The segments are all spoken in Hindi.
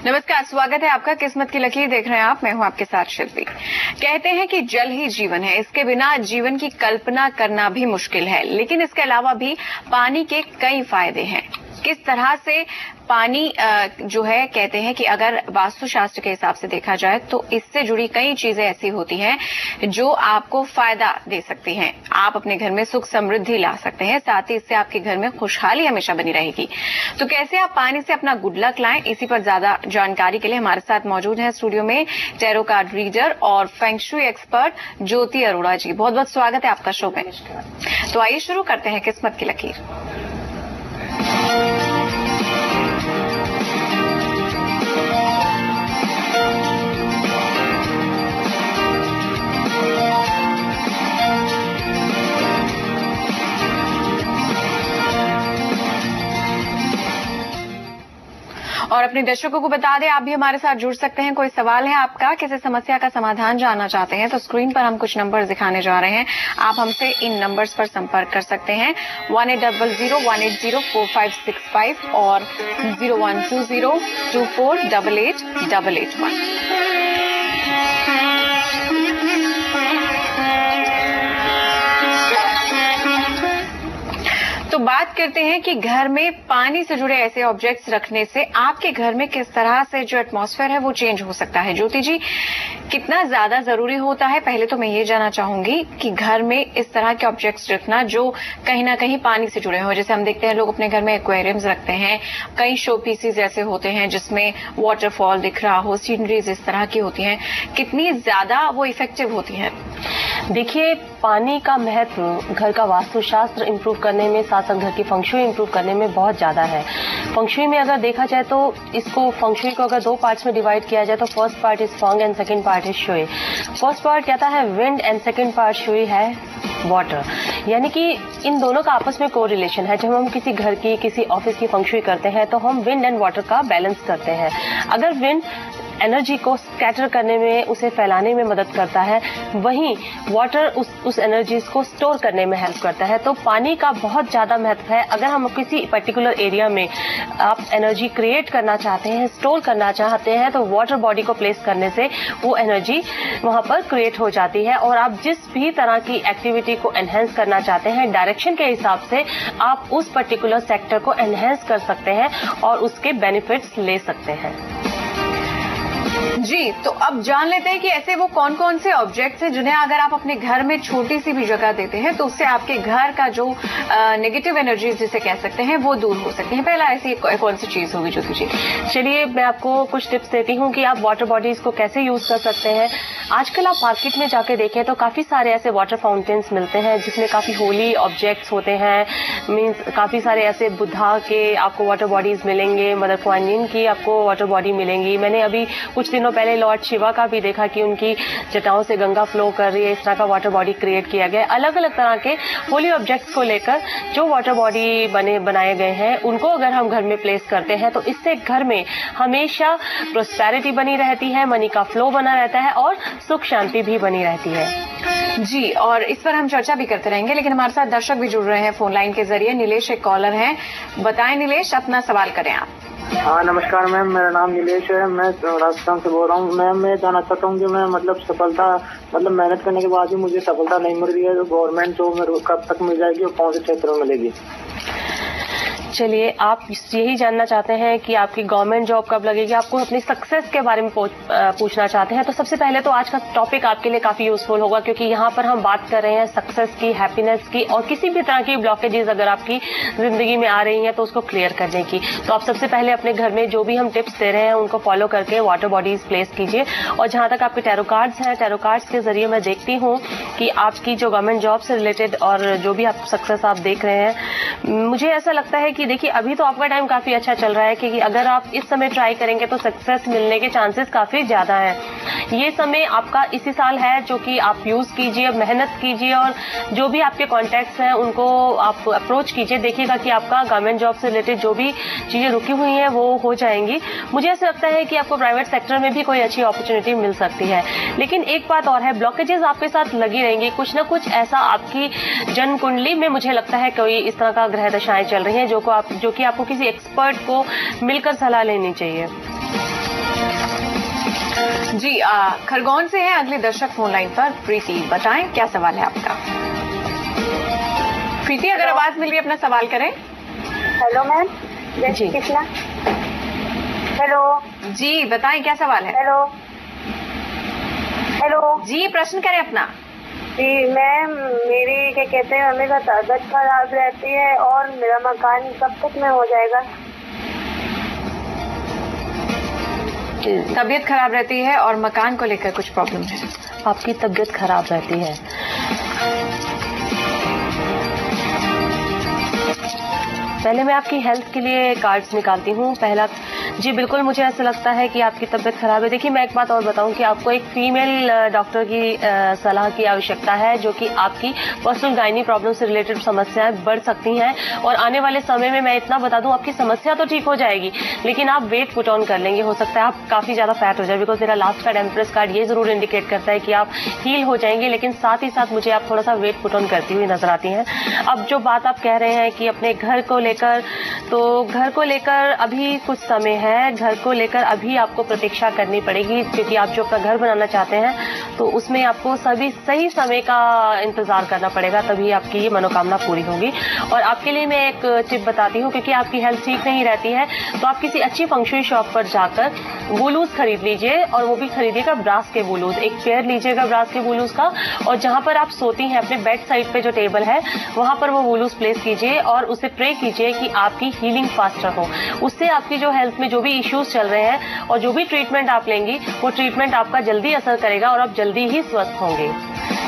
नमस्कार, स्वागत है आपका। किस्मत की लकीर देख रहे हैं आप, मैं हूं आपके साथ शिल्पी। कहते हैं कि जल ही जीवन है, इसके बिना जीवन की कल्पना करना भी मुश्किल है, लेकिन इसके अलावा भी पानी के कई फायदे हैं। किस तरह से पानी जो है, कहते हैं कि अगर वास्तुशास्त्र के हिसाब से देखा जाए तो इससे जुड़ी कई चीजें ऐसी होती हैं जो आपको फायदा दे सकती हैं। आप अपने घर में सुख समृद्धि ला सकते हैं, साथ ही इससे आपके घर में खुशहाली हमेशा बनी रहेगी। तो कैसे आप पानी से अपना गुड लक लाएं, इसी पर ज्यादा जानकारी के लिए हमारे साथ मौजूद है स्टूडियो में टैरो कार्ड रीडर और फेंग शुई एक्सपर्ट ज्योति अरोड़ा जी। बहुत बहुत स्वागत है आपका शो में। तो आइए शुरू करते हैं किस्मत की लकीर। और अपने दर्शकों को बता दें, आप भी हमारे साथ जुड़ सकते हैं। कोई सवाल है आपका, किसी समस्या का समाधान जानना चाहते हैं तो स्क्रीन पर हम कुछ नंबर दिखाने जा रहे हैं। आप हमसे इन नंबर्स पर संपर्क कर सकते हैं 1800-180-4565 और 0120-2488-881। तो बात करते हैं कि घर में पानी से जुड़े ऐसे ऑब्जेक्ट्स रखने से आपके घर में किस तरह से जो एटमॉस्फेयर है वो चेंज हो सकता है। ज्योति जी, कितना ज्यादा जरूरी होता है, पहले तो मैं ये जानना चाहूंगी कि घर में इस तरह के ऑब्जेक्ट्स रखना जो कहीं ना कहीं पानी से जुड़े हो। जैसे हम देखते हैं लोग अपने घर में एक्वेरियम्स रखते हैं, कई शो पीसेस ऐसे होते हैं जिसमें वाटरफॉल दिख रहा हो, सीनरीज इस तरह की होती हैं, कितनी ज्यादा वो इफेक्टिव होती है? देखिए, पानी का महत्व घर का वास्तुशास्त्र इंप्रूव करने में, साथ साथ घर की फेंग शुई इंप्रूव करने में बहुत ज्यादा है। फेंग शुई में अगर देखा जाए तो इसको, फेंग शुई को अगर दो पार्ट्स में डिवाइड किया जाए तो first part is Feng and second part is Shuey. First part कहता है wind and second part Shuey है वाटर, यानी कि इन दोनों का आपस में कोरिलेशन है। जब हम किसी घर की, किसी ऑफिस की फेंग शुई करते हैं तो हम विंड एंड वाटर का बैलेंस करते हैं। अगर विंड एनर्जी को स्कैटर करने में, उसे फैलाने में मदद करता है, वहीं वाटर उस एनर्जीज को स्टोर करने में हेल्प करता है। तो पानी का बहुत ज्यादा महत्व है। अगर हम किसी पर्टिकुलर एरिया में आप एनर्जी क्रिएट करना चाहते हैं, स्टोर करना चाहते हैं, तो वाटर बॉडी को प्लेस करने से वो एनर्जी वहां पर क्रिएट हो जाती है। और आप जिस भी तरह की एक्टिविटी को एनहेंस करना चाहते हैं, डायरेक्शन के हिसाब से आप उस पर्टिकुलर सेक्टर को एनहेंस कर सकते हैं और उसके बेनिफिट्स ले सकते हैं। जी, तो अब जान लेते हैं कि ऐसे वो कौन कौन से ऑब्जेक्ट्स हैं जिन्हें अगर आप अपने घर में छोटी सी भी जगह देते हैं तो उससे आपके घर का जो नेगेटिव एनर्जीज जिसे कह सकते हैं वो दूर हो सकती है। पहला ऐसी कौन सी चीज होगी ज्योति जी? चलिए, मैं आपको कुछ टिप्स देती हूँ कि आप वाटर बॉडीज को कैसे यूज कर सकते हैं। आजकल आप मार्केट में जाके देखें तो काफी सारे ऐसे वाटर फाउंटेन्स मिलते हैं जिसमें काफी होली ऑब्जेक्ट्स होते हैं। मीन्स काफी सारे ऐसे बुद्धा के आपको वाटर बॉडीज मिलेंगे, मदर कुआन इन की आपको वाटर बॉडी मिलेंगी। मैंने अभी कुछ दिनों पहले लॉर्ड शिवा का भी देखा कि उनकी जटाओं से गंगा फ्लो कर रही है। इस तरह का वाटर बॉडी क्रिएट किया गया। अलग अलग तरह के होली ऑब्जेक्ट्स को लेकर जो वाटर बॉडी बनाए गए हैं, उनको अगर हम घर में प्लेस करते हैं तो इससे घर में हमेशा प्रोस्पेरिटी बनी रहती है, मनी का फ्लो बना रहता है और सुख शांति भी बनी रहती है। जी, और इस पर हम चर्चा भी करते रहेंगे, लेकिन हमारे साथ दर्शक भी जुड़ रहे हैं फोन लाइन के जरिए। नीलेश एक कॉलर हैं, बताएं नीलेश, अपना सवाल करें आप। हाँ, नमस्कार मैम, मेरा नाम नीलेश है, मैं राजस्थान से बोल रहा हूँ। मैम, मैं जानना चाहता हूँ कि मैं मेहनत करने के बाद भी मुझे सफलता नहीं मिल रही है, तो गवर्नमेंट जॉब मेरे कब तक मिल जाएगी और कौन से क्षेत्र में मिलेगी? चलिए, आप यही जानना चाहते हैं कि आपकी गवर्नमेंट जॉब कब लगेगी, आपको अपनी सक्सेस के बारे में पूछना चाहते हैं। तो सबसे पहले तो आज का टॉपिक आपके लिए काफी यूजफुल होगा, क्योंकि यहाँ पर हम बात कर रहे हैं सक्सेस की, हैप्पीनेस की, और किसी भी तरह की ब्लॉकेजेस अगर आपकी जिंदगी में आ रही हैं तो उसको क्लियर करने की। तो आप सबसे पहले अपने घर में जो भी हम टिप्स दे रहे हैं उनको फॉलो करके वाटर बॉडीज प्लेस कीजिए। और जहां तक आपके टैरो कार्ड्स हैं, टैरो कार्ड्स के जरिए मैं देखती हूँ कि आपकी जो गवर्नमेंट जॉब से रिलेटेड और जो भी आप सक्सेस आप देख रहे हैं, मुझे ऐसा लगता है कि देखिए, अभी तो आपका टाइम काफी अच्छा चल रहा है कि अगर आप इस समय ट्राई करेंगे तो सक्सेस मिलने के चांसेस काफी ज्यादा हैं। ये समय आपका इसी साल है जो कि आप यूज कीजिए, मेहनत कीजिए और जो भी आपके कॉन्टैक्ट्स हैं उनको आप अप्रोच कीजिए। देखिएगा कि आपका गवर्नमेंट जॉब से रिलेटेड जो भी चीजें रुकी हुई हैं वो हो जाएंगी। मुझे ऐसा लगता है कि आपको प्राइवेट सेक्टर में भी कोई अच्छी अपॉर्चुनिटी मिल सकती है। लेकिन एक बात और है, ब्लॉकेजेस आपके साथ लगी रहेंगी। कुछ ना कुछ ऐसा आपकी जन्म कुंडली में मुझे लगता है कोई इस तरह का ग्रह दशाएं चल रही हैं जो कि आपको किसी एक्सपर्ट को मिलकर सलाह लेनी चाहिए। जी खरगोन से है अगले दर्शक फोन लाइन पर प्रीति। बताएं क्या सवाल है आपका। प्रीति, अगर आवाज मिल रही है अपना सवाल करें। हेलो मैम, जय श्री कृष्णा। हेलो जी, बताएं क्या सवाल है। हेलो हेलो जी, प्रश्न करें अपना। जी मैम, मेरी क्या कहते हैं हमेशा तबीयत खराब रहती है और मेरा मकान कब तक में हो जाएगा। तबीयत खराब रहती है और मकान को लेकर कुछ प्रॉब्लम है। आपकी तबीयत खराब रहती है। पहले मैं आपकी हेल्थ के लिए कार्ड्स निकालती हूँ। पहला, जी बिल्कुल, मुझे ऐसा लगता है कि आपकी तबीयत खराब है। देखिए, मैं एक बात और बताऊं कि आपको एक फीमेल डॉक्टर की सलाह की आवश्यकता है, जो कि आपकी पर्सनल गायनी प्रॉब्लम से रिलेटेड समस्याएं बढ़ सकती हैं। और आने वाले समय में मैं इतना बता दूं, आपकी समस्या तो ठीक हो जाएगी, लेकिन आप वेट पुट ऑन कर लेंगे। हो सकता है आप काफी ज्यादा फैट हो जाए, बिकॉज मेरा लास्ट कार्ड एम्प्रेस कार्ड ये जरूर इंडिकेट करता है कि आप हील हो जाएंगे, लेकिन साथ ही साथ मुझे आप थोड़ा सा वेट पुट ऑन करती हुई नजर आती हैं। अब जो बात आप कह रहे हैं कि अपने घर को लेकर, तो घर को लेकर अभी कुछ समय है। घर को लेकर अभी आपको प्रतीक्षा करनी पड़ेगी, क्योंकि आप जो अपना घर बनाना चाहते हैं तो उसमें आपको सभी सही समय का इंतजार करना पड़ेगा, तभी आपकी ये मनोकामना पूरी होगी। और आपके लिए मैं एक टिप बताती हूँ, क्योंकि आपकी हेल्थ ठीक नहीं रहती है, तो आप किसी अच्छी फंक्शनरी शॉप पर जाकर वुलूज खरीद लीजिए, और वो भी खरीदिएगा ब्रास के वुलूज। एक पेयर लीजिएगा ब्रास के वुलूज का, और जहां पर आप सोती हैं अपने बेड साइड पे जो टेबल है वहां पर वो वुलूज प्लेस कीजिए और उसे प्रे कीजिए कि आपकी हीलिंग फास्टर हो। उससे आपकी जो हेल्थ में जो भी इश्यूज चल रहे हैं और जो भी ट्रीटमेंट आप लेंगी, वो ट्रीटमेंट आपका जल्दी असर करेगा और आप जल्दी ही स्वस्थ होंगे।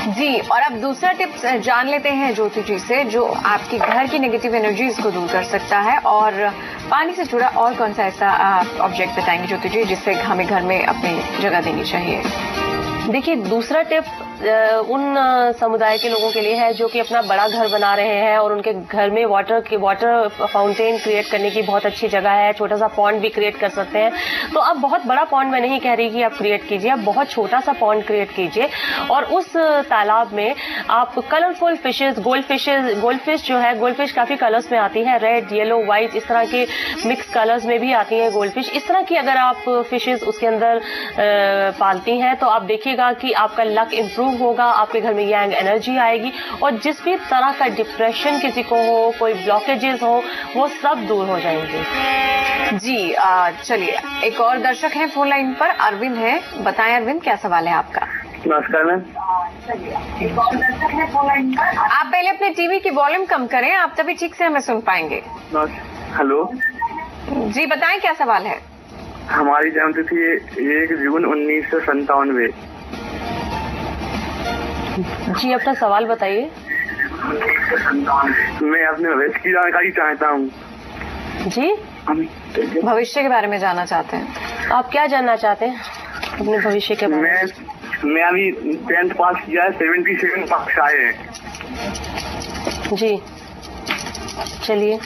जी, और अब दूसरा टिप्स जान लेते हैं ज्योति जी से, जो आपकी घर की नेगेटिव एनर्जीज को दूर कर सकता है। और पानी से जुड़ा और कौन सा ऐसा ऑब्जेक्ट बताएंगे ज्योति जी, जिससे हमें घर में अपनी जगह देनी चाहिए। देखिए, दूसरा टिप उन समुदाय के लोगों के लिए है जो कि अपना बड़ा घर बना रहे हैं और उनके घर में वाटर फाउंटेन क्रिएट करने की बहुत अच्छी जगह है। छोटा सा पॉन्ड भी क्रिएट कर सकते हैं। तो आप बहुत बड़ा पॉन्ड मैं नहीं कह रही कि आप क्रिएट कीजिए, आप बहुत छोटा सा पॉन्ड क्रिएट कीजिए और उस तालाब में आप कलरफुल फिशेज, गोल्ड फिश जो है, गोल्ड फिश काफी कलर्स में आती है, रेड, येलो, व्हाइट, इस तरह के मिक्स कलर्स में भी आती है गोल्ड फिश। इस तरह की अगर आप फिशेज उसके अंदर पालती हैं तो आप देखिएगा कि आपका लक इम्प्रूव होगा, आपके घर में यंग एनर्जी आएगी और जिस भी तरह का डिप्रेशन किसी को हो, कोई ब्लॉकेजेस हो, वो सब दूर हो जाएंगे। जी, चलिए एक और दर्शक है फोन लाइन पर, अरविंद है। बताएं अरविंद, क्या सवाल है आपका। नमस्कार मैम। आप पहले अपने टीवी की वॉल्यूम कम करें, आप तभी ठीक से हमें सुन पाएंगे। हेलो जी, बताएं क्या सवाल है। हमारी जन्मतिथि 1 जून 1997। जी, अपना सवाल बताइए। मैं अपने भविष्य की जानकारी चाहता हूँ। जी, भविष्य के बारे में जानना चाहते हैं। आप क्या जानना चाहते हैं अपने भविष्य के बारे में? मैं अभी 10th पास किया है, 77 मार्क्स आए हैं। जी, चलिए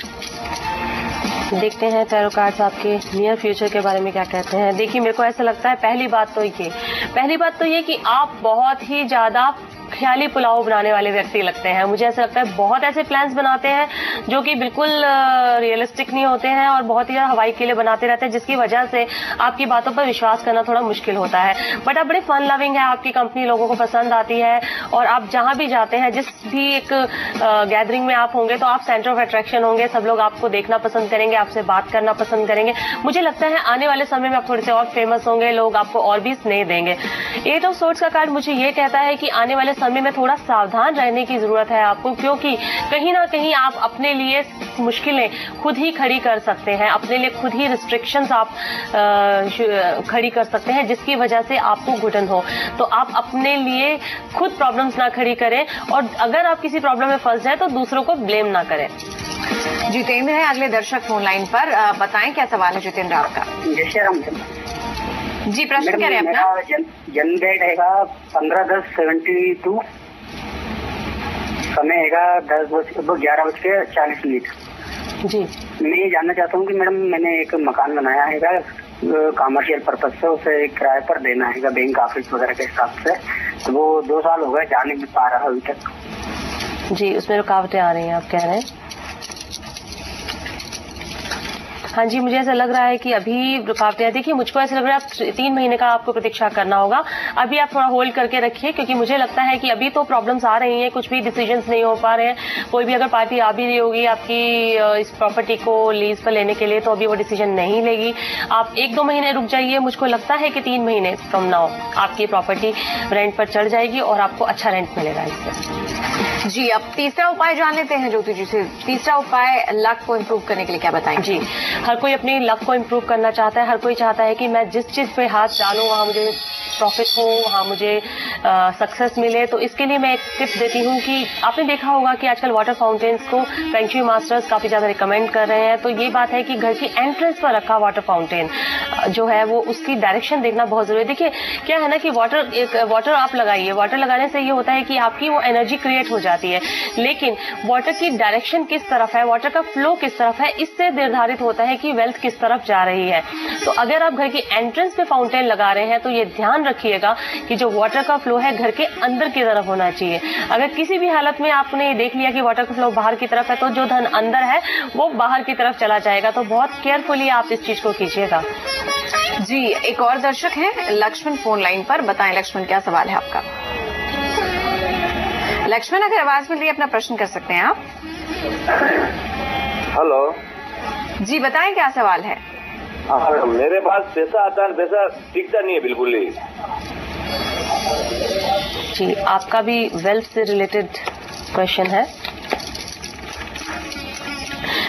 देखते हैं टैरो कार्ड्स आपके नियर फ्यूचर के बारे में क्या कहते हैं। देखिए, मेरे को ऐसा लगता है पहली बात तो ये कि आप बहुत ही ज्यादा ख्याली पुलाव बनाने वाले व्यक्ति लगते हैं। मुझे ऐसा लगता है बहुत ऐसे प्लान्स बनाते हैं जो कि बिल्कुल रियलिस्टिक नहीं होते हैं और बहुत ही हवाई के लिए बनाते रहते हैं, जिसकी वजह से आपकी बातों पर विश्वास करना थोड़ा मुश्किल होता है। बट आप बड़े फन लविंग है, आपकी कंपनी लोगों को पसंद आती है और आप जहां भी जाते हैं, जिस भी एक गैदरिंग में आप होंगे तो आप सेंटर ऑफ अट्रैक्शन होंगे। सब लोग आपको देखना पसंद करेंगे, आपसे बात करना पसंद करेंगे। मुझे लगता है आने वाले समय में आप थोड़े से और फेमस होंगे, लोग आपको और भी स्नेह देंगे। 8 ऑफ सोर्ड्स का कार्ड मुझे ये कहता है कि आने वाले समय में थोड़ा सावधान रहने की जरूरत है आपको, क्योंकि कहीं ना कहीं आप अपने लिए मुश्किलें खुद ही खड़ी कर सकते हैं, अपने लिए खुद ही रिस्ट्रिक्शंस आप खड़ी कर सकते हैं, जिसकी वजह से आपको घुटन हो। तो आप अपने लिए खुद प्रॉब्लम्स ना खड़ी करें और अगर आप किसी प्रॉब्लम में फंस जाए तो दूसरों को ब्लेम ना करें। जितेंद्र है अगले दर्शक फोन लाइन पर। बताएं क्या सवाल है जितेंद्र आपका। जी, प्रश्न करें अपना। जन्म डेट हैगा 15/10/72, समय हैगा 11:40 जी, मैं ये जानना चाहता हूँ कि मैडम मैंने एक मकान बनाया हैगा कमर्शियल पर्पज से, उसे किराए पर देना हैगा बैंक ऑफिस वगैरह के हिसाब से, तो वो 2 साल हो गए, जा नहीं पा रहा अभी तक। जी, उसमें रुकावटें आ रही हैं आप कह रहे हैं। हाँ जी, मुझे ऐसा लग रहा है कि अभी रुकावटें, देखिए मुझको ऐसा लग रहा है आप 3 महीने का आपको प्रतीक्षा करना होगा। अभी आप थोड़ा होल्ड करके रखिए, क्योंकि मुझे लगता है कि अभी तो प्रॉब्लम्स आ रही हैं, कुछ भी डिसीजंस नहीं हो पा रहे हैं। कोई भी अगर पार्टी आ भी रही होगी आपकी इस प्रॉपर्टी को लीज पर लेने के लिए, तो अभी वो डिसीजन नहीं लेगी। आप 1-2 महीने रुक जाइए। मुझको लगता है कि 3 महीने फ्रॉम नाउ आपकी प्रॉपर्टी रेंट पर चढ़ जाएगी और आपको अच्छा रेंट मिलेगा इससे। जी, अब तीसरा उपाय जान लेते हैं ज्योति जी से। तीसरा उपाय लक को इम्प्रूव करने के लिए क्या बताएं? जी, हर कोई अपनी लक को इम्प्रूव करना चाहता है। हर कोई चाहता है कि मैं जिस चीज पे हाथ डालूं वहां मुझे प्रॉफिट हो, वहां मुझे सक्सेस मिले। तो इसके लिए मैं एक टिप देती हूँ कि आपने देखा होगा कि आजकल वाटर फाउंटेन्स को फेंग शुई मास्टर्स काफी ज्यादा रिकमेंड कर रहे हैं। तो ये बात है कि घर की एंट्रेंस पर रखा वाटर फाउंटेन जो है वो उसकी डायरेक्शन देखना बहुत जरूरी है। देखिए क्या है ना कि वाटर आप लगाइए, वाटर लगाने से ये होता है कि आपकी वो एनर्जी क्रिएट हो जाती है, लेकिन वाटर की डायरेक्शन किस तरफ है, वाटर का फ्लो किस तरफ है, इससे निर्धारित होता है कि वेल्थ किस तरफ जा रही है। तो अगर आप घर की एंट्रेंस पे फाउंटेन लगा रहे हैं तो ये ध्यान रखिएगा कि जो वाटर का फ्लो है घर के अंदर की तरफ होना चाहिए। अगर किसी भी हालत में आपने ये देख लिया कि वाटर का फ्लो बाहर की तरफ है, तो जो धन अंदर है वो बाहर की तरफ चला जाएगा। तो बहुत केयरफुली आप इस चीज को कीजिएगा। जी, एक और दर्शक है लक्ष्मण फोन लाइन पर। बताएं लक्ष्मण, क्या सवाल है आपका? लक्ष्मण, अगर आवाज मिल रही है अपना प्रश्न कर सकते हैं आप। हेलो जी, बताएं क्या सवाल है? मेरे पास पैसा आता है, पैसा टिकता नहीं है बिल्कुल ही। जी, आपका भी वेल्थ से रिलेटेड क्वेश्चन है।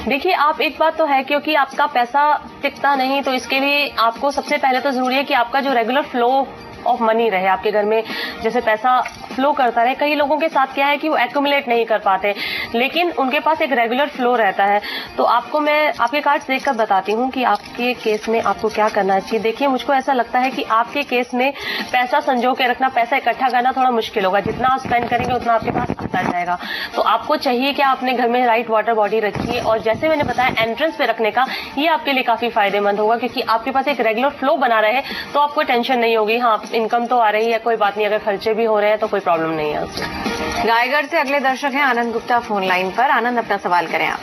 देखिए आप, एक बात तो है क्योंकि आपका पैसा टिकता नहीं, तो इसके लिए आपको सबसे पहले तो जरूरी है कि आपका जो रेगुलर फ्लो ऑफ मनी रहे आपके घर में, जैसे पैसा फ्लो करता रहे। कई लोगों के साथ क्या है कि वो एक्यूमुलेट नहीं कर पाते, लेकिन उनके पास एक रेगुलर फ्लो रहता है। तो आपको मैं आपके कार्ड्स देखकर बताती हूँ कि आपके केस में आपको क्या करना चाहिए। देखिए मुझको ऐसा लगता है कि आपके केस में पैसा संजो के रखना, पैसा इकट्ठा करना थोड़ा मुश्किल होगा। जितना आप स्पेंड करेंगे उतना आपके पास आता जाएगा। तो आपको चाहिए कि आप अपने घर में राइट वाटर बॉडी रखिए, और जैसे मैंने बताया एंट्रेंस पे रखने का, ये आपके लिए काफी फायदेमंद होगा, क्योंकि आपके पास एक रेगुलर फ्लो बना रहे तो आपको टेंशन नहीं होगी। हाँ, इनकम तो आ रही है, कोई बात नहीं, अगर खर्चे भी हो रहे हैं तो कोई प्रॉब्लम नहीं है उसमें। रायगढ़ से अगले दर्शक हैं आनंद गुप्ता फोन लाइन पर। आनंद, अपना सवाल करें आप।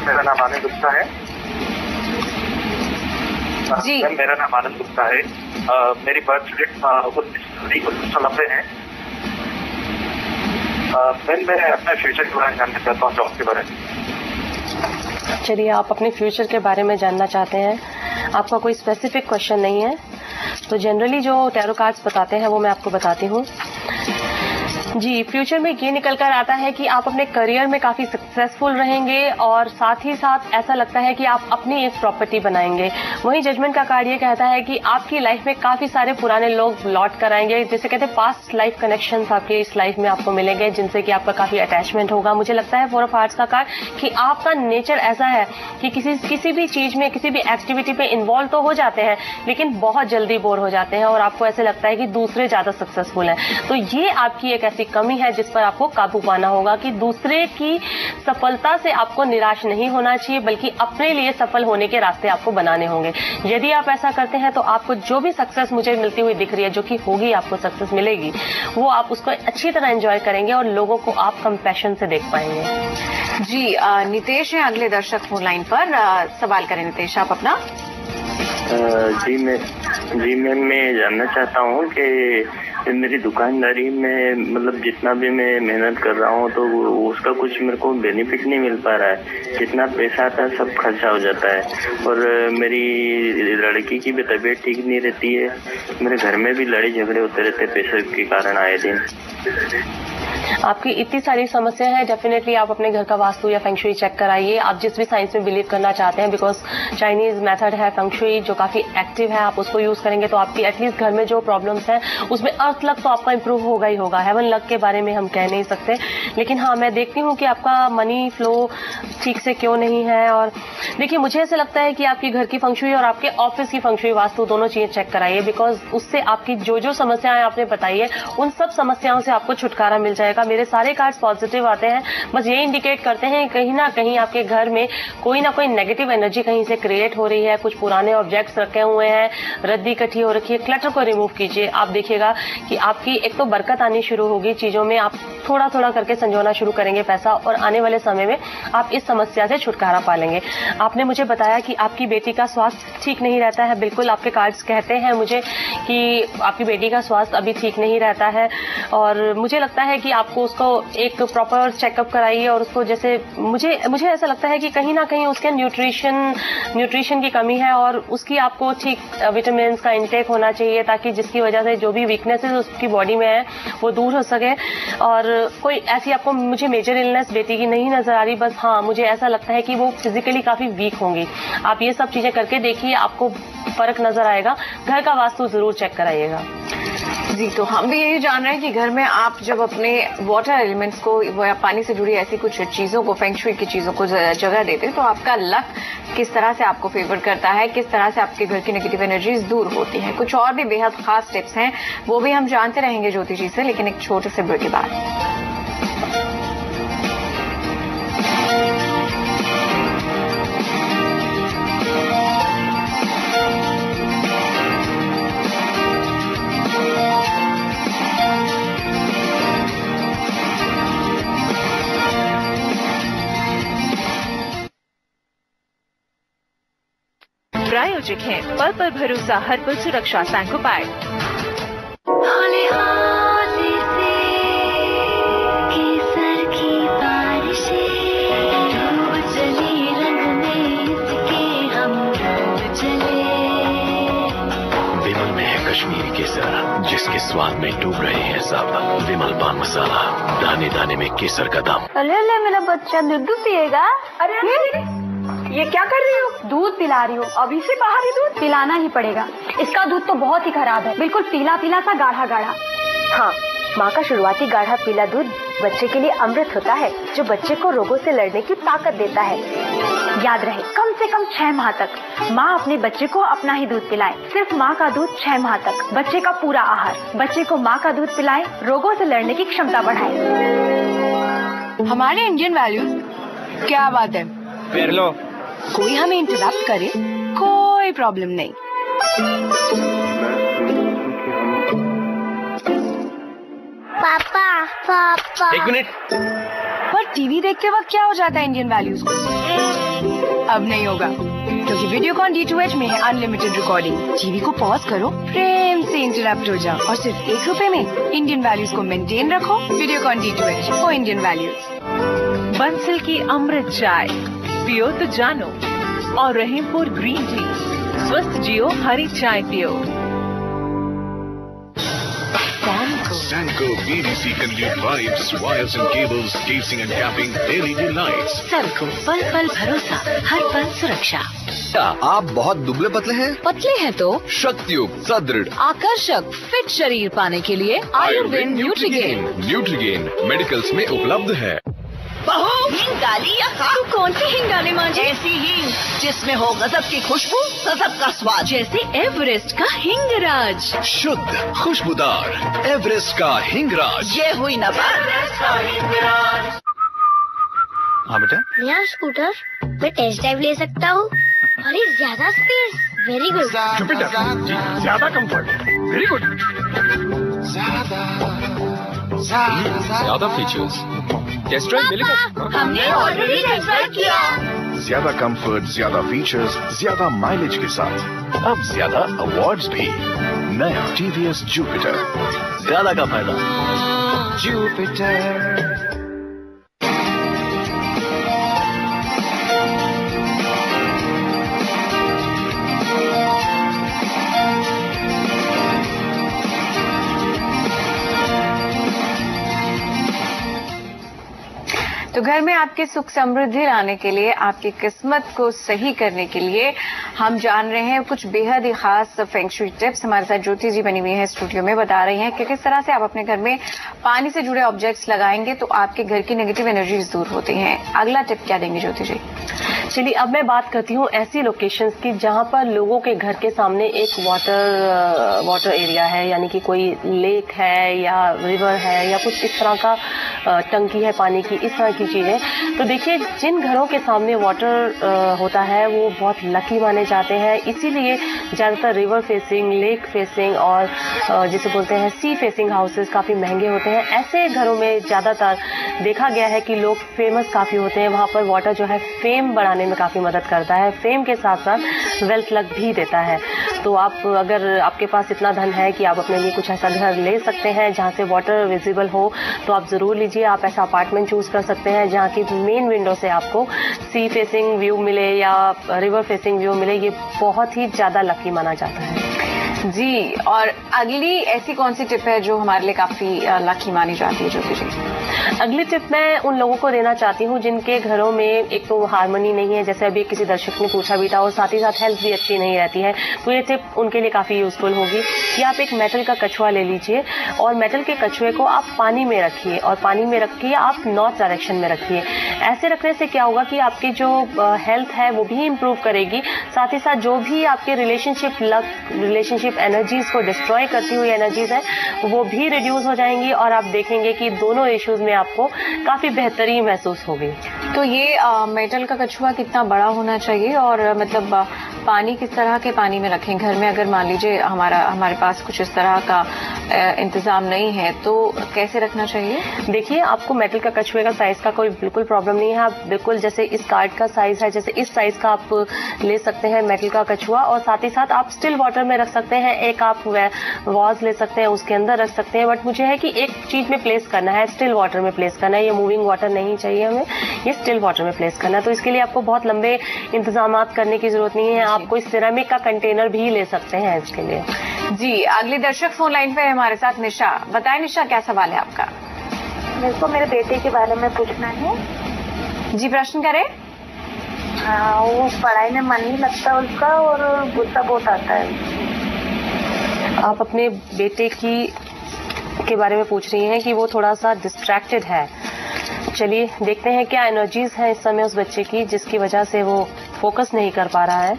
मेरा नाम आनंद गुप्ता है। जी, मेरा नाम आनंद गुप्ता है। मेरी बर्थ डेट 1990 है। मैं अपने फ्यूचर के बारे में जानना चाहता हूँ, जॉब के बारे में। चलिए, आप अपने फ्यूचर के बारे में जानना चाहते हैं, आपका कोई स्पेसिफिक क्वेश्चन नहीं है, तो जनरली जो टैरो कार्ड्स बताते हैं वो मैं आपको बताती हूँ। जी, फ्यूचर में ये निकल कर आता है कि आप अपने करियर में काफी सक्सेसफुल रहेंगे, और साथ ही साथ ऐसा लगता है कि आप अपनी एक प्रॉपर्टी बनाएंगे। वहीं जजमेंट का कार्ड ये कहता है कि आपकी लाइफ में काफी सारे पुराने लोग लौट कर आएंगे, जैसे कहते हैं पास्ट लाइफ कनेक्शंस आपके इस लाइफ में आपको मिलेंगे, जिनसे कि आपका काफी अटैचमेंट होगा। मुझे लगता है 4 ऑफ हार्ट्स का कार्ड कि आपका नेचर ऐसा है कि किसी भी चीज में, किसी भी एक्टिविटी पे इन्वॉल्व तो हो जाते हैं, लेकिन बहुत जल्दी बोर हो जाते हैं, और आपको ऐसे लगता है कि दूसरे ज्यादा सक्सेसफुल हैं। तो ये आपकी एक ऐसी कमी है जिस पर आपको काबू पाना होगा कि दूसरे की सफलता से आपको निराश नहीं होना चाहिए, बल्कि अपने लिए सफल होने के रास्ते आपको बनाने होंगे। यदि आप ऐसा करते हैं तो आपको जो भी सक्सेस मुझे मिलती हुई दिख रही है, जो कि होगी, आपको सक्सेस मिलेगी, वो आप उसको अच्छी तरह एंजॉय करेंगे और लोगों को आप कंपैशन से देख पाएंगे। जी, नितेश है अगले दर्शक फोन लाइन पर। सवाल करें नितेश, आप अपना। जी मैम, मैं जानना चाहता हूँ कि मेरी दुकानदारी में मतलब जितना भी मैं मेहनत कर रहा हूँ तो उसका कुछ मेरे को बेनिफिट नहीं मिल पा रहा है। जितना पैसा आता है सब खर्चा हो जाता है, और मेरी लड़की की भी तबीयत ठीक नहीं रहती है। मेरे घर में भी लड़ाई झगड़े होते रहते हैं पैसे के कारण आए दिन। आपकी इतनी सारी समस्या है, डेफिनेटली आप अपने घर का वास्तु या फेंग शुई चेक कराइए। आप जिस भी साइंस में बिलीव करना चाहते हैं, बिकॉज चाइनीज मेथड है फेंग शुई जो काफी एक्टिव है, आप उसको यूज करेंगे तो आपकी एटलीस्ट घर में जो प्रॉब्लम्स हैं उसमें अर्थ लक तो आपका इंप्रूव होगा ही होगा। हेवन लक के बारे में हम कह नहीं सकते, लेकिन हाँ मैं देखती हूँ कि आपका मनी फ्लो ठीक से क्यों नहीं है। और देखिए मुझे ऐसा लगता है कि आपकी घर की फेंग शुई और आपके ऑफिस की फेंग शुई वास्तु दोनों चीजें चेक कराइए, बिकॉज उससे आपकी जो समस्याएं आपने बताई है उन सब समस्याओं से आपको छुटकारा मिल जाएगा। जाएगा। मेरे सारे कार्ड्स पॉजिटिव आते हैं, बस ये इंडिकेट करते हैं कहीं ना कहीं आपके घर में कोई ना कोई नेगेटिव एनर्जी कहीं से क्रिएट हो रही है। कुछ पुराने ऑब्जेक्ट्स रखे हुए हैं, रद्दी इकट्ठी हो रखी है। क्लटर को रिमूव कीजिए, आप देखिएगा कि आपकी एक तो बरकत आनी शुरू होगी चीजों में, आप थोड़ा थोड़ा करके संजोना शुरू करेंगे पैसा, और आने वाले समय में आप इस समस्या से छुटकारा पा लेंगे। आपने मुझे बताया कि आपकी बेटी का स्वास्थ्य ठीक नहीं रहता है। बिल्कुल, आपके कार्ड्स कहते हैं मुझे कि आपकी बेटी का स्वास्थ्य अभी ठीक नहीं रहता है, और मुझे लगता है कि आपको उसको एक प्रॉपर चेकअप कराइए, और उसको जैसे मुझे ऐसा लगता है कि कहीं ना कहीं उसके न्यूट्रिशन की कमी है, और उसकी आपको ठीक विटामिन का इंटेक होना चाहिए, ताकि जिसकी वजह से जो भी वीकनेसेस उसकी बॉडी में है वो दूर हो सके। और कोई ऐसी आपको मुझे मेजर इलनेस बेटी की नहीं नजर आ रही, बस हाँ मुझे ऐसा लगता है कि वो फिजिकली काफी वीक होंगी। आप ये सब चीजें करके देखिए, आपको फर्क नजर आएगा। घर का वास्तु जरूर चेक कराइएगा। जी, तो हम भी यही जान रहे हैं कि घर में आप जब अपने वाटर एलिमेंट्स को या पानी से जुड़ी ऐसी कुछ चीजों को, फेंग शुई की चीजों को जगह देते हैं, तो आपका लक किस तरह से आपको फेवर करता है, किस तरह से आपके घर की नेगेटिव एनर्जीज दूर होती हैं। कुछ और भी बेहद खास टिप्स हैं, वो भी हम जानते रहेंगे ज्योति जी से, लेकिन एक छोटे से ब्रेक के बाद। प्रायोजक हैं पल पल भरोसा, हर पल सुरक्षा, सैंकोपाइड। विमल में है कश्मीरी केसर, जिसके स्वाद में डूब रहे हैं सब। विमल पान मसाला, दाने दाने में केसर का दाम। अरे मेरा बच्चा दूध पिएगा। अरे ये क्या कर रही हो? दूध पिला रही हो। अभी से बाहरी दूध पिलाना ही पड़ेगा। इसका दूध तो बहुत ही खराब है, बिल्कुल पीला पीला सा, गाढ़ा गाढ़ा। हाँ, माँ का शुरुआती गाढ़ा पीला दूध बच्चे के लिए अमृत होता है, जो बच्चे को रोगों से लड़ने की ताकत देता है। याद रहे, कम से कम 6 माह तक माँ अपने बच्चे को अपना ही दूध पिलाए। सिर्फ माँ का दूध 6 माह तक, बच्चे का पूरा आहार। बच्चे को माँ का दूध पिलाए, रोगों से लड़ने की क्षमता बढ़ाए। हमारे इंडियन वैल्यूज, क्या बात है। फिर लो, कोई हमें इंटरप्ट करे, कोई प्रॉब्लम नहीं। पापा पापा, एक मिनट। पर टीवी देखते वक्त क्या हो जाता है इंडियन वैल्यूज को? अब नहीं होगा, क्योंकि वीडियोकॉन D2H में है अनलिमिटेड रिकॉर्डिंग। टीवी को पॉज करो, प्रेम से इंटरप्ट हो जाओ, और सिर्फ ₹1 में इंडियन वैल्यूज को मेंटेन रखो। Videocon D2H for Indian values. Bansal की अमृत चाय पियो तो जानो, और रहीमपुर ग्रीन टी, स्वस्थ जियो, हरी चाय पियो। Sanco BBC Conduit Pipes, Wires and Cables, Casing and Capping, LED Lights. Sanco, पल पल भरोसा, हर पल सुरक्षा। क्या आप बहुत दुबले पतले हैं? पतले हैं तो शक्तियुक्त, सुदृढ़, आकर्षक, फिट शरीर पाने के लिए आयुर्वेद न्यूट्रीगेन। न्यूट्रीगेन मेडिकल्स में उपलब्ध है। बहू, हींग डाली या तू कौन सी हींग डाली माँ जी? ऐसी हींग जिसमें हो गजब की खुशबू, गजब का स्वाद, जैसे एवरेस्ट का हिंगराज। शुद्ध खुशबूदार एवरेस्ट का हिंगराज। ये हुई ना बात। हाँ बेटा, नया स्कूटर मैं टेस्ट ड्राइव ले सकता हूँ? अरे ज्यादा स्पेस, वेरी गुड। ज्यादा कंफर्ट, वेरी गुड। ज्यादा फीचर्स, टेस्ट ड्राइव मिलेगा। हमने ऑलरेडी टेस्ट ड्राइव किया। ज्यादा कंफर्ट, ज्यादा फीचर्स, ज्यादा माइलेज के साथ अब ज्यादा अवार्ड्स भी। नया TVS जुपिटर, ज्यादा का फायदा। जुपिटर। तो घर में आपकी सुख समृद्धि लाने के लिए, आपकी किस्मत को सही करने के लिए हम जान रहे हैं कुछ बेहद ही खास फेंग शुई टिप्स। हमारे साथ ज्योति जी बनी हुई है स्टूडियो में, बता रही हैं कि किस तरह से आप अपने घर में पानी से जुड़े ऑब्जेक्ट्स लगाएंगे तो आपके घर की नेगेटिव एनर्जीज दूर होती हैं। अगला टिप क्या देंगे ज्योति जी? चलिए अब मैं बात करती हूँ ऐसी लोकेशंस की जहां पर लोगों के घर के सामने एक वाटर एरिया है, यानी कि कोई लेक है या रिवर है या कुछ इस तरह का टंकी है पानी की, इस तरह की चीजें। तो देखिए जिन घरों के सामने वाटर होता है वो बहुत लकी माने जाते हैं, इसीलिए ज्यादातर रिवर फेसिंग, लेक फेसिंग और जिसे बोलते हैं सी फेसिंग हाउसेस काफी महंगे होते हैं। ऐसे घरों में ज्यादातर देखा गया है कि लोग फेमस काफी होते हैं। वहां पर वाटर जो है फेम बढ़ाने में काफी मदद करता है, फेम के साथ साथ वेल्थ लक भी देता है। तो आप अगर आपके पास इतना धन है कि आप अपने लिए कुछ ऐसा घर ले सकते हैं जहां से वाटर विजिबल हो तो आप जरूर लीजिए। आप ऐसा अपार्टमेंट चूज कर सकते हैं जहां की मेन विंडो से आपको सी फेसिंग व्यू मिले या रिवर फेसिंग व्यू मिले। ये बहुत ही ज्यादा लकी माना जाता है जी। और अगली ऐसी कौन सी टिप है जो हमारे लिए काफी लकी मानी जाती है ज्योति जी? अगली टिप मैं उन लोगों को देना चाहती हूँ जिनके घरों में एक तो हार्मनी नहीं है, जैसे अभी किसी दर्शक ने पूछा भी था, और साथ ही साथ हेल्थ भी अच्छी नहीं रहती है। तो ये टिप उनके लिए काफी यूजफुल होगी कि आप एक मेटल का कछुआ ले लीजिए और मेटल के कछुए को आप पानी में रखिए और पानी में रखिए आप नॉर्थ डायरेक्शन में रखिए। ऐसे रखने से क्या होगा कि आपकी जो हेल्थ है वो भी इम्प्रूव करेगी, साथ ही साथ जो भी आपके रिलेशनशिप एनर्जीज को डिस्ट्रॉय करती हुई एनर्जीज है वो भी रिड्यूस हो जाएंगी और आप देखेंगे कि दोनों इश्यूज में आपको काफी बेहतरी महसूस होगी। तो ये मेटल का कछुआ कितना बड़ा होना चाहिए और मतलब पानी किस तरह के पानी में रखें घर में? अगर मान लीजिए हमारे पास कुछ इस तरह का इंतजाम नहीं है तो कैसे रखना चाहिए? देखिए आपको मेटल का कछुए का साइज का कोई बिल्कुल प्रॉब्लम नहीं है। आप बिल्कुल जैसे इस कार्ड का साइज है, जैसे इस साइज का आप ले सकते हैं मेटल का कछुआ, और साथ ही साथ आप स्टिल वाटर में रख सकते हैं। एक आप वाज ले सकते हैं, उसके अंदर रख सकते हैं, बट मुझे है कि एक चीज में प्लेस करना है, स्टिल वाटर में प्लेस करना है। ये मूविंग वाटर नहीं चाहिए हमें, ये स्टिल वाटर में प्लेस करना है। तो इसके लिए आपको बहुत लंबे इंतजाम करने की जरूरत नहीं है। आप कोई सिरेमिक का कंटेनर भी ले सकते हैं इसके लिए। जी, अगली दर्शक फोन लाइन पे है हमारे साथ निशा। बताएं निशा, क्या सवाल है आपका? मेरे को मेरे बेटे के बारे में पूछना है। जी, प्रश्न करें। वो पढ़ाई में मन नहीं लगता उसका और गुस्सा बहुत आता है। आप अपने बेटे के बारे में पूछ रही हैं कि वो थोड़ा सा डिस्ट्रैक्टेड है। चलिए देखते हैं क्या एनर्जीज हैं इस समय उस बच्चे की जिसकी वजह से वो फोकस नहीं कर पा रहा है।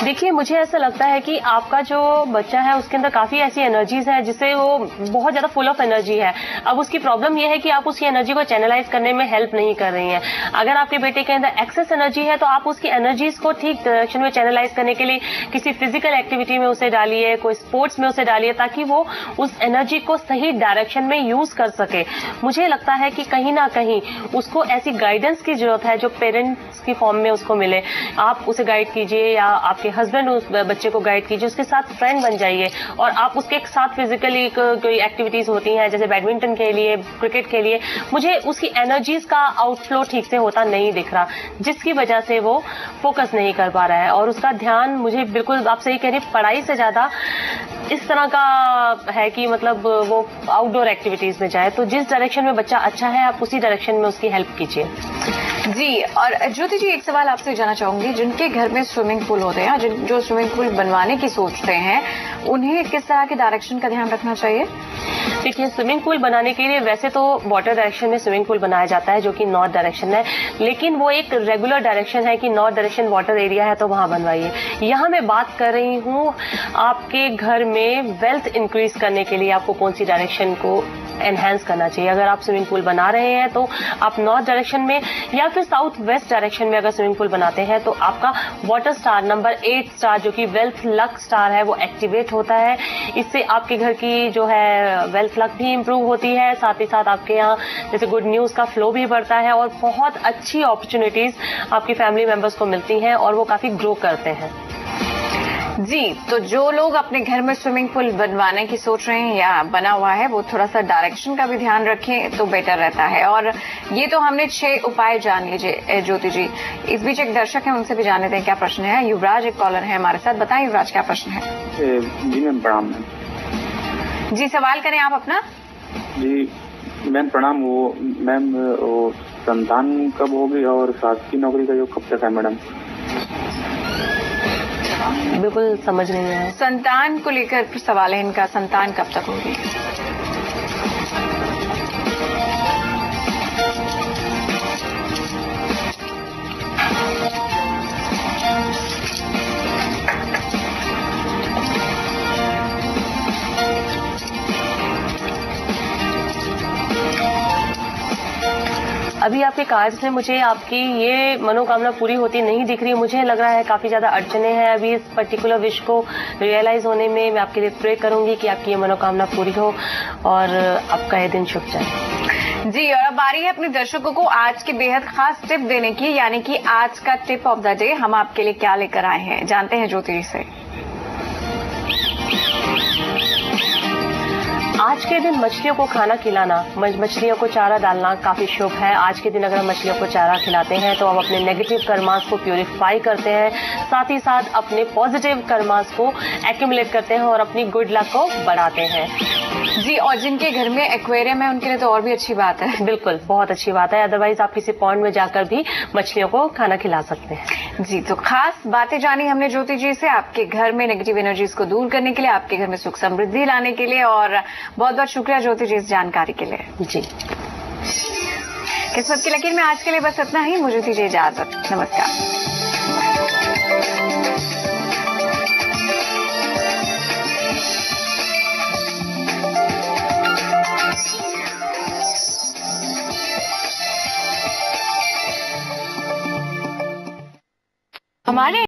देखिए मुझे ऐसा लगता है कि आपका जो बच्चा है उसके अंदर काफी ऐसी एनर्जीज है जिससे वो बहुत ज्यादा फुल ऑफ एनर्जी है। अब उसकी प्रॉब्लम यह है कि आप उसकी एनर्जी को चैनलाइज करने में हेल्प नहीं कर रही हैं। अगर आपके बेटे के अंदर एक्सेस एनर्जी है तो आप उसकी एनर्जीज को ठीक डायरेक्शन में चैनलाइज करने के लिए किसी फिजिकल एक्टिविटी में उसे डालिए, कोई स्पोर्ट्स में उसे डालिए, ताकि वो उस एनर्जी को सही डायरेक्शन में यूज कर सके। मुझे लगता है कि कहीं ना कहीं उसको ऐसी गाइडेंस की जरूरत है जो पेरेंट्स की फॉर्म में उसको मिले। आप उसे गाइड कीजिए या आपके हस्बैंड उस बच्चे को गाइड कीजिए, उसके साथ फ्रेंड बन जाइए और आप उसके साथ फिजिकली कोई एक्टिविटीज होती हैं जैसे बैडमिंटन के लिए, क्रिकेट के लिए। मुझे उसकी एनर्जीज का आउटफ्लो ठीक से होता नहीं दिख रहा, जिसकी वजह से वो फोकस नहीं कर पा रहा है और उसका ध्यान, मुझे बिल्कुल आप सही कह रही, पढ़ाई से ज्यादा इस तरह का है कि मतलब वो आउटडोर एक्टिविटीज में जाए। तो जिस डायरेक्शन में बच्चा अच्छा है आप उसी डायरेक्शन में उसकी हेल्प कीजिए। जी, और ज्योति जी एक सवाल आपसे जानना चाहूंगी, जिनके घर में स्विमिंग पूल होते हैं, जो स्विमिंग पूल बनवाने की सोचते हैं, उन्हें किस तरह के डायरेक्शन का ध्यान रखना चाहिए? देखिए स्विमिंग पूल बनाने के लिए वैसे तो वाटर डायरेक्शन में स्विमिंग पूल बनाया जाता है जो कि नॉर्थ डायरेक्शन है, लेकिन वो एक रेगुलर डायरेक्शन है कि नॉर्थ डायरेक्शन वाटर एरिया है तो वहां बनवाइए। यहाँ मैं बात कर रही हूँ आपके घर में वेल्थ इंक्रीज करने के लिए आपको कौन सी डायरेक्शन को एनहांस करना चाहिए। अगर आप स्विमिंग पूल बना रहे हैं तो आप नॉर्थ डायरेक्शन में या फिर साउथ वेस्ट डायरेक्शन में अगर स्विमिंग पूल बनाते हैं तो आपका वाटर स्टार नंबर 8 स्टार जो कि वेल्थ लक स्टार है वो एक्टिवेट होता है। इससे आपके घर की जो है वेल्थ लक भी इंप्रूव होती है, साथ ही साथ आपके यहाँ जैसे गुड न्यूज का फ्लो भी बढ़ता है और बहुत अच्छी अपॉर्चुनिटीज आपकी फैमिली मेंबर्स को मिलती हैं और वो काफी ग्रो करते हैं। जी, तो जो लोग अपने घर में स्विमिंग पूल बनवाने की सोच रहे हैं या बना हुआ है वो थोड़ा सा डायरेक्शन का भी ध्यान रखें तो बेटर रहता है। और ये तो हमने 6 उपाय जान लीजिए ज्योति जी। इस बीच एक दर्शक है, उनसे भी जान लेते हैं क्या प्रश्न है। युवराज एक कॉलर है हमारे साथ, बताएं युवराज क्या प्रश्न है। जी मैम प्रणाम। जी सवाल करें आप अपना। जी मैम प्रणाम। वो संतान कब होगी और शासकीय नौकरी का जो कब तक है मैडम? बिल्कुल समझ नहीं आया। संतान को लेकर सवाल है इनका, संतान कब तक होगी। अभी आपके कार्ड में मुझे आपकी ये मनोकामना पूरी होती नहीं दिख रही। मुझे लग रहा है काफी ज्यादा अड़चने हैं अभी इस पर्टिकुलर विश को रियलाइज होने में। मैं आपके लिए प्रे करूंगी कि आपकी ये मनोकामना पूरी हो और आपका ये दिन शुभ जाए। जी और अब बारी है अपने दर्शकों को आज के बेहद खास टिप देने की, यानी कि आज का टिप ऑफ द डे हम आपके लिए क्या लेकर आए हैं, जानते हैं ज्योति जी से। आज के दिन मछलियों को खाना खिलाना, मछलियों को चारा डालना काफी शुभ है। आज के दिन अगर हम मछलियों को चारा खिलाते हैं तो हम अपने नेगेटिव कर्मास को प्यूरिफाई करते हैं, साथ ही साथ अपने पॉजिटिव कर्मास को एक्यूमुलेट करते हैं और अपनी गुड लक को बढ़ाते हैं। जी और जिनके घर में एक्वेरियम है उनके लिए तो और भी अच्छी बात है। बिल्कुल बहुत अच्छी बात है। अदरवाइज आप किसी पॉन्ड में जाकर भी मछलियों को खाना खिला सकते हैं। जी तो खास बातें जानी हमने ज्योति जी से आपके घर में नेगेटिव एनर्जीज को दूर करने के लिए, आपके घर में सुख समृद्धि लाने के लिए, और बहुत बहुत शुक्रिया ज्योति जी इस जानकारी के लिए। जी किस्मत की लकीर में आज के लिए बस इतना ही। मुझे दीजिए इजाजत। नमस्कार। हमारे